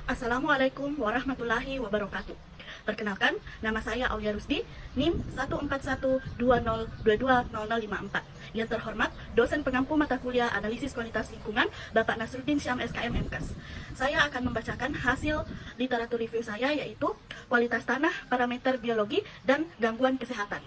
Assalamualaikum warahmatullahi wabarakatuh. Perkenalkan, nama saya Aulia Rusdi, NIM 14120220054. Yang terhormat, dosen pengampu mata kuliah Analisis Kualitas Lingkungan, Bapak Nasruddin Syam SKM MKes. Saya akan membacakan hasil literatur review saya, yaitu kualitas tanah, parameter biologi, dan gangguan kesehatan.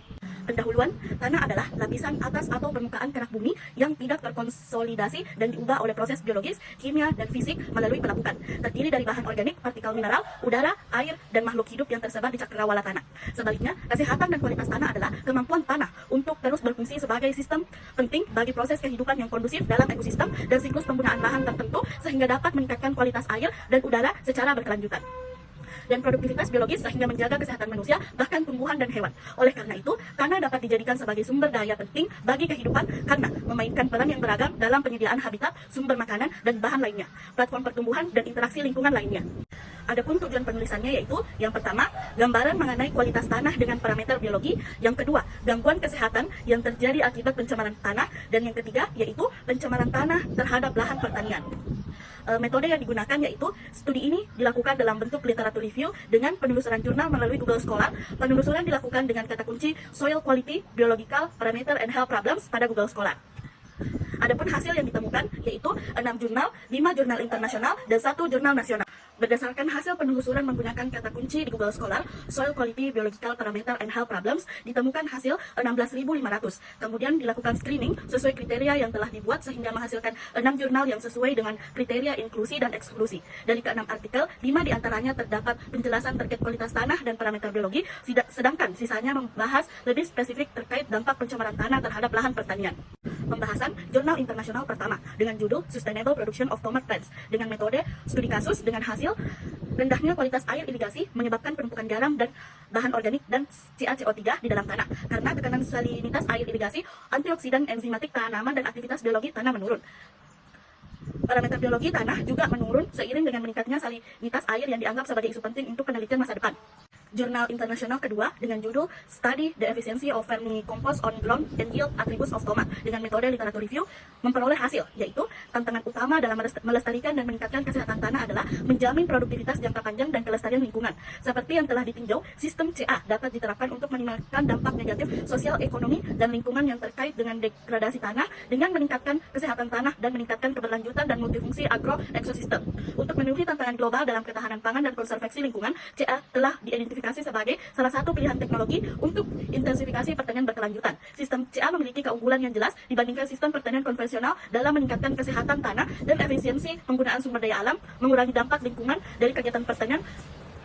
Pendahuluan, tanah adalah lapisan atas atau permukaan kerak bumi yang tidak terkonsolidasi dan diubah oleh proses biologis, kimia, dan fisik melalui pelapukan. Terdiri dari bahan organik, partikel mineral, udara, air, dan makhluk hidup yang tersebar di cakrawala tanah. Sebaliknya, kesehatan dan kualitas tanah adalah kemampuan tanah untuk terus berfungsi sebagai sistem penting bagi proses kehidupan yang kondusif dalam ekosistem dan siklus penggunaan lahan tertentu sehingga dapat meningkatkan kualitas air dan udara secara berkelanjutan dan produktivitas biologis sehingga menjaga kesehatan manusia, bahkan tumbuhan dan hewan. Oleh karena itu, tanah dapat dijadikan sebagai sumber daya penting bagi kehidupan karena memainkan peran yang beragam dalam penyediaan habitat, sumber makanan, dan bahan lainnya, platform pertumbuhan, dan interaksi lingkungan lainnya. Adapun tujuan penulisannya yaitu, yang pertama, gambaran mengenai kualitas tanah dengan parameter biologi, yang kedua, gangguan kesehatan yang terjadi akibat pencemaran tanah, dan yang ketiga, yaitu pencemaran tanah terhadap lahan pertanian. Metode yang digunakan yaitu studi ini dilakukan dalam bentuk literatur review dengan penelusuran jurnal melalui Google Scholar. Penelusuran dilakukan dengan kata kunci soil quality, biological, parameter, and health problems pada Google Scholar. Adapun hasil yang ditemukan yaitu 6 jurnal, 5 jurnal internasional, dan 1 jurnal nasional. Berdasarkan hasil penelusuran menggunakan kata kunci di Google Scholar, Soil Quality, Biological, Parameter, and Health Problems, ditemukan hasil 16.500. Kemudian dilakukan screening sesuai kriteria yang telah dibuat sehingga menghasilkan 6 jurnal yang sesuai dengan kriteria inklusi dan eksklusi. Dari ke-6 artikel, 5 diantaranya terdapat penjelasan terkait kualitas tanah dan parameter biologi, sedangkan sisanya membahas lebih spesifik terkait dampak pencemaran tanah terhadap lahan pertanian. Pembahasan jurnal internasional pertama dengan judul Sustainable Production of Tomato Plants dengan metode studi kasus dengan hasil rendahnya kualitas air irigasi menyebabkan penumpukan garam dan bahan organik dan CaCO3 di dalam tanah karena tekanan salinitas air irigasi, antioksidan, enzimatik tanaman, dan aktivitas biologi tanah menurun. Parameter biologi tanah juga menurun seiring dengan meningkatnya salinitas air yang dianggap sebagai isu penting untuk penelitian masa depan. Jurnal internasional kedua dengan judul Study the Efficiency of Vermicompost on Ground and Yield Attributes of Tomat dengan metode literatur review memperoleh hasil, yaitu tantangan utama dalam melestarikan dan meningkatkan kesehatan tanah adalah menjamin produktivitas jangka panjang dan kelestarian lingkungan. Seperti yang telah ditinjau, sistem CA dapat diterapkan untuk minimalkan dampak negatif sosial, ekonomi, dan lingkungan yang terkait dengan degradasi tanah dengan meningkatkan kesehatan tanah dan meningkatkan keberlanjutan dan multifungsi agroekosistem. Untuk memenuhi tantangan global dalam ketahanan pangan dan konservasi lingkungan, CA telah diidentifikasi sebagai salah satu pilihan teknologi untuk intensifikasi pertanian berkelanjutan. Sistem CA memiliki keunggulan yang jelas dibandingkan sistem pertanian konvensional dalam meningkatkan kesehatan tanah dan efisiensi penggunaan sumber daya alam, mengurangi dampak lingkungan dari kegiatan pertanian,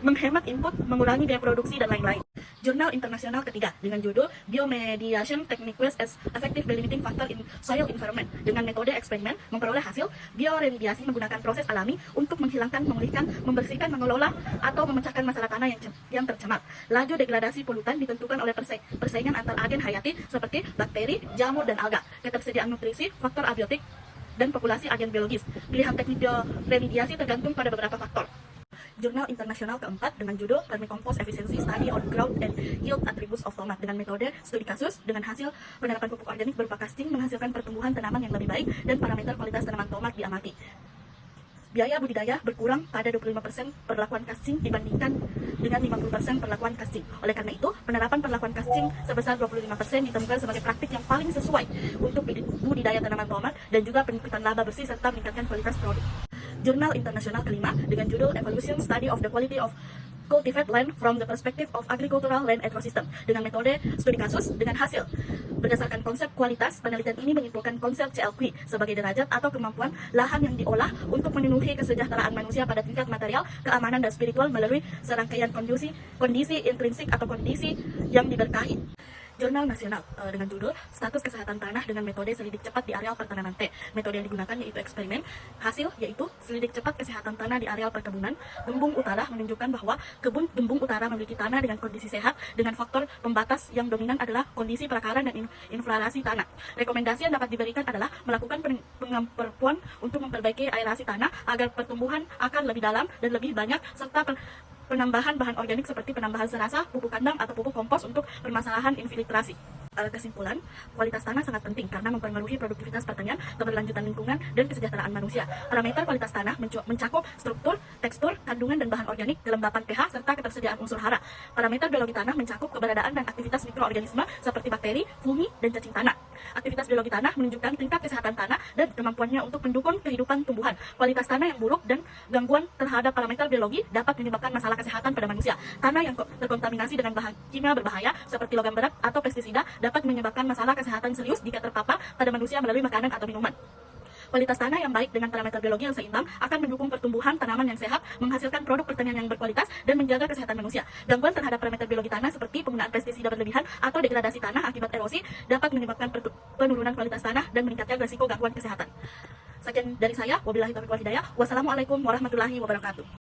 menghemat input, mengurangi biaya produksi, dan lain-lain. Jurnal internasional ketiga dengan judul Biomediation Techniques as Effective Delimiting Factor in Soil Environment dengan metode eksperimen memperoleh hasil bioremediasi menggunakan proses alami untuk menghilangkan, memulihkan, membersihkan, mengelola, atau memecahkan masalah tanah yang tercemar. Laju degradasi polutan ditentukan oleh persaingan antar agen hayati seperti bakteri, jamur, dan alga, ketersediaan nutrisi, faktor abiotik, dan populasi agen biologis. Pilihan teknik bioremediasi tergantung pada beberapa faktor. Jurnal internasional keempat dengan judul Vermicompost Efficiency Study on Growth and Yield Attributes of Tomat dengan metode studi kasus dengan hasil penerapan pupuk organik berupa casting menghasilkan pertumbuhan tanaman yang lebih baik dan parameter kualitas tanaman tomat diamati. Biaya budidaya berkurang pada 25% perlakuan casting dibandingkan dengan 50% perlakuan casting. Oleh karena itu, penerapan perlakuan casting sebesar 25% ditemukan sebagai praktik yang paling sesuai untuk budidaya tanaman tomat dan juga peningkatan laba bersih serta meningkatkan kualitas produk. Jurnal internasional kelima dengan judul Evolution Study of the Quality of Cultivated Land from the Perspective of Agricultural Land Ecosystem dengan metode studi kasus dengan hasil. Berdasarkan konsep kualitas, penelitian ini menyimpulkan konsep CLQ sebagai derajat atau kemampuan lahan yang diolah untuk memenuhi kesejahteraan manusia pada tingkat material, keamanan, dan spiritual melalui serangkaian kondisi intrinsik atau kondisi yang diberkahi. Jurnal nasional dengan judul Status Kesehatan Tanah dengan metode selidik cepat di areal pertanaman teh. Metode yang digunakan yaitu eksperimen. Hasil yaitu selidik cepat kesehatan tanah di areal perkebunan Gembung Utara menunjukkan bahwa kebun Gembung Utara memiliki tanah dengan kondisi sehat dengan faktor pembatas yang dominan adalah kondisi perakaran dan infiltrasi tanah. Rekomendasi yang dapat diberikan adalah melakukan pengamperpuan untuk memperbaiki aerasi tanah agar pertumbuhan akan lebih dalam dan lebih banyak serta penambahan bahan organik seperti penambahan serasa, pupuk kandang, atau pupuk kompos untuk permasalahan infiltrasi. Kesimpulan, kualitas tanah sangat penting karena mempengaruhi produktivitas pertanian, keberlanjutan lingkungan, dan kesejahteraan manusia. Parameter kualitas tanah mencakup struktur, tekstur, kandungan dan bahan organik, kelembapan pH, serta ketersediaan unsur hara. Parameter biologi tanah mencakup keberadaan dan aktivitas mikroorganisme seperti bakteri, fungi, dan cacing tanah. Aktivitas biologi tanah menunjukkan tingkat kesehatan tanah dan kemampuannya untuk mendukung kehidupan tumbuhan. Kualitas tanah yang buruk dan gangguan terhadap parameter biologi dapat menyebabkan masalah kesehatan pada manusia. Tanah yang terkontaminasi dengan bahan kimia berbahaya seperti logam berat atau pestisida dapat menyebabkan masalah kesehatan serius jika terpapar pada manusia melalui makanan atau minuman. Kualitas tanah yang baik dengan parameter biologi yang seimbang akan mendukung pertumbuhan tanaman yang sehat, menghasilkan produk pertanian yang berkualitas, dan menjaga kesehatan manusia. Gangguan terhadap parameter biologi tanah seperti penggunaan pestisida berlebihan atau degradasi tanah akibat erosi dapat menyebabkan penurunan kualitas tanah dan meningkatkan risiko gangguan kesehatan. Sekian dari saya, wabillahi taufiq wal hidayah. Wassalamualaikum warahmatullahi wabarakatuh.